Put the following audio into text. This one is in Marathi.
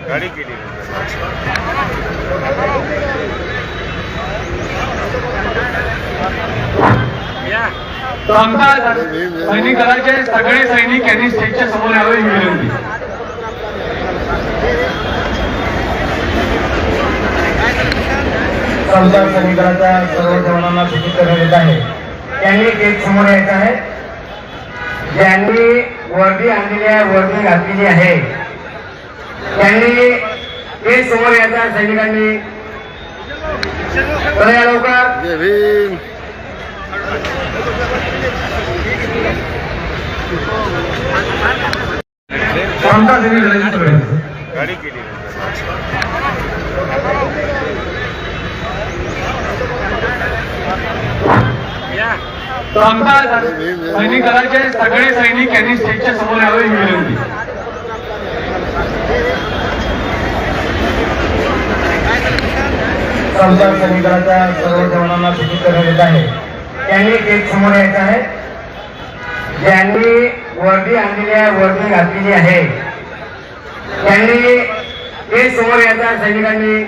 गाडी केली सैनिक दलाचे सगळे सैनिक यांनी स्टेजच्या समोर यावे ही विनंती. समजा सैनिक दलाच्या सर्व जवानांना सूचित करण्यात येत आहे त्यांनी स्टेज समोर यायचं आहे. ज्यांनी वर्दी आणलेली आहे, वर्दी घातलेली आहे, त्यांनी स्टेज समोर यायचं. सैनिकांनी या लवकर. गाडी केली सैनिक दलाचे सगळे सैनिक यांनी स्टेजच्या समोर यावे ही विनंती. समजा सैनिक दलाच्या सर्व जवानांना सूचित करण्यात येत आहे त्यांनी स्टेज समोर यायचं आहे. ज्यांनी वर्दी आणलेली आहे, वर्दी घातलेली आहे, त्यांनी स्टेज समोर यायचं. सैनिकांनी